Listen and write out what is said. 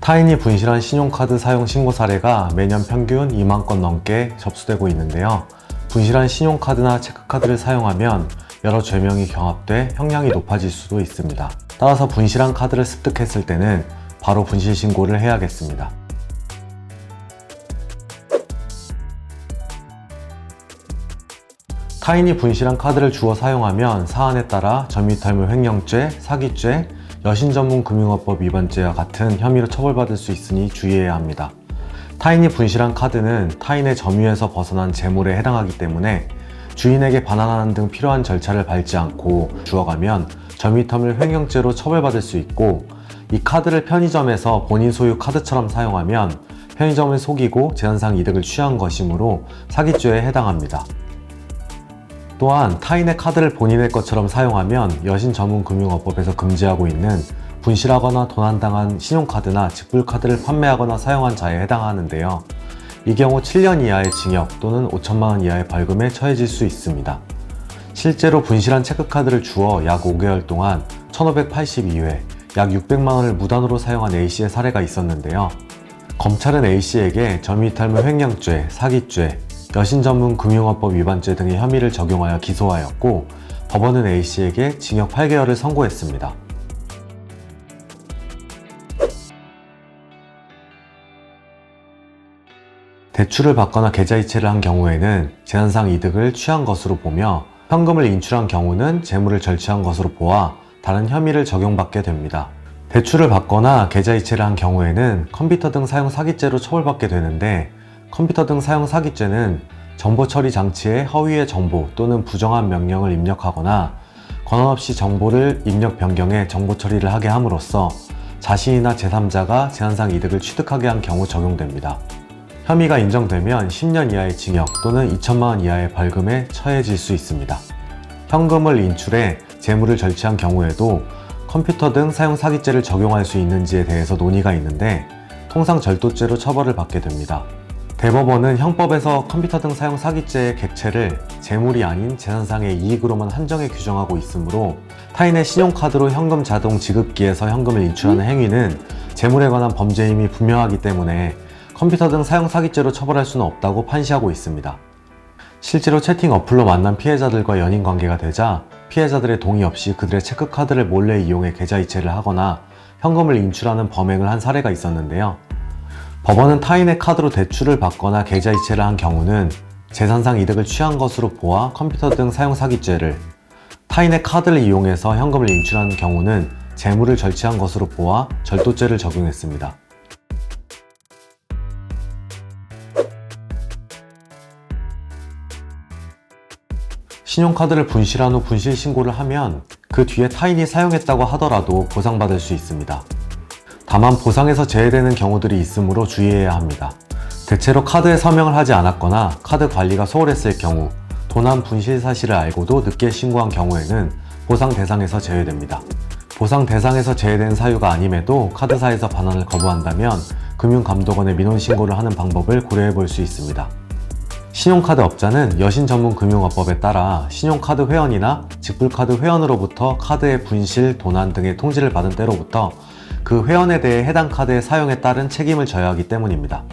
타인이 분실한 신용카드 사용 신고 사례가 매년 평균 2만 건 넘게 접수되고 있는데요. 분실한 신용카드나 체크카드를 사용하면 여러 죄명이 경합돼 형량이 높아질 수도 있습니다. 따라서 분실한 카드를 습득했을 때는 바로 분실 신고를 해야겠습니다. 타인이 분실한 카드를 주워 사용하면 사안에 따라 점유이탈물 횡령죄, 사기죄, 여신전문금융업법 위반죄와 같은 혐의로 처벌받을 수 있으니 주의해야 합니다. 타인이 분실한 카드는 타인의 점유에서 벗어난 재물에 해당하기 때문에 주인에게 반환하는 등 필요한 절차를 밟지 않고 주워가면 점유이탈물 횡령죄로 처벌받을 수 있고, 이 카드를 편의점에서 본인 소유 카드처럼 사용하면 편의점을 속이고 재산상 이득을 취한 것이므로 사기죄에 해당합니다. 또한 타인의 카드를 본인의 것처럼 사용하면 여신전문금융업법에서 금지하고 있는 분실하거나 도난당한 신용카드나 직불카드를 판매하거나 사용한 자에 해당하는데요. 이 경우 7년 이하의 징역 또는 5천만 원 이하의 벌금에 처해질 수 있습니다. 실제로 분실한 체크카드를 주어 약 5개월 동안 1582회, 약 600만 원을 무단으로 사용한 A씨의 사례가 있었는데요. 검찰은 A씨에게 점유이탈물 횡령죄, 사기죄, 여신전문금융업법 위반죄 등의 혐의를 적용하여 기소하였고, 법원은 A씨에게 징역 8개월을 선고했습니다. 대출을 받거나 계좌이체를 한 경우에는 재산상 이득을 취한 것으로 보며, 현금을 인출한 경우는 재물을 절취한 것으로 보아 다른 혐의를 적용받게 됩니다. 대출을 받거나 계좌이체를 한 경우에는 컴퓨터 등 사용 사기죄로 처벌받게 되는데, 컴퓨터 등 사용 사기죄는 정보 처리 장치에 허위의 정보 또는 부정한 명령을 입력하거나 권한 없이 정보를 입력 변경해 정보 처리를 하게 함으로써 자신이나 제3자가 재산상 이득을 취득하게 한 경우 적용됩니다. 혐의가 인정되면 10년 이하의 징역 또는 2천만 원 이하의 벌금에 처해질 수 있습니다. 현금을 인출해 재물을 절취한 경우에도 컴퓨터 등 사용 사기죄를 적용할 수 있는지에 대해서 논의가 있는데, 통상 절도죄로 처벌을 받게 됩니다. 대법원은 형법에서 컴퓨터 등 사용 사기죄의 객체를 재물이 아닌 재산상의 이익으로만 한정해 규정하고 있으므로 타인의 신용카드로 현금 자동 지급기에서 현금을 인출하는 행위는 재물에 관한 범죄임이 분명하기 때문에 컴퓨터 등 사용 사기죄로 처벌할 수는 없다고 판시하고 있습니다. 실제로 채팅 어플로 만난 피해자들과 연인 관계가 되자 피해자들의 동의 없이 그들의 체크카드를 몰래 이용해 계좌이체를 하거나 현금을 인출하는 범행을 한 사례가 있었는데요. 법원은 타인의 카드로 대출을 받거나 계좌이체를 한 경우는 재산상 이득을 취한 것으로 보아 컴퓨터 등 사용 사기죄를, 타인의 카드를 이용해서 현금을 인출한 경우는 재물을 절취한 것으로 보아 절도죄를 적용했습니다. 신용카드를 분실한 후 분실 신고를 하면 그 뒤에 타인이 사용했다고 하더라도 보상받을 수 있습니다. 다만 보상에서 제외되는 경우들이 있으므로 주의해야 합니다. 대체로 카드에 서명을 하지 않았거나 카드 관리가 소홀했을 경우, 도난 분실 사실을 알고도 늦게 신고한 경우에는 보상 대상에서 제외됩니다. 보상 대상에서 제외된 사유가 아님에도 카드사에서 반환을 거부한다면 금융감독원에 민원 신고를 하는 방법을 고려해 볼 수 있습니다. 신용카드 업자는 여신전문금융업법에 따라 신용카드 회원이나 직불카드 회원으로부터 카드의 분실, 도난 등의 통지를 받은 때로부터 그 회원에 대해 해당 카드의 사용에 따른 책임을 져야 하기 때문입니다.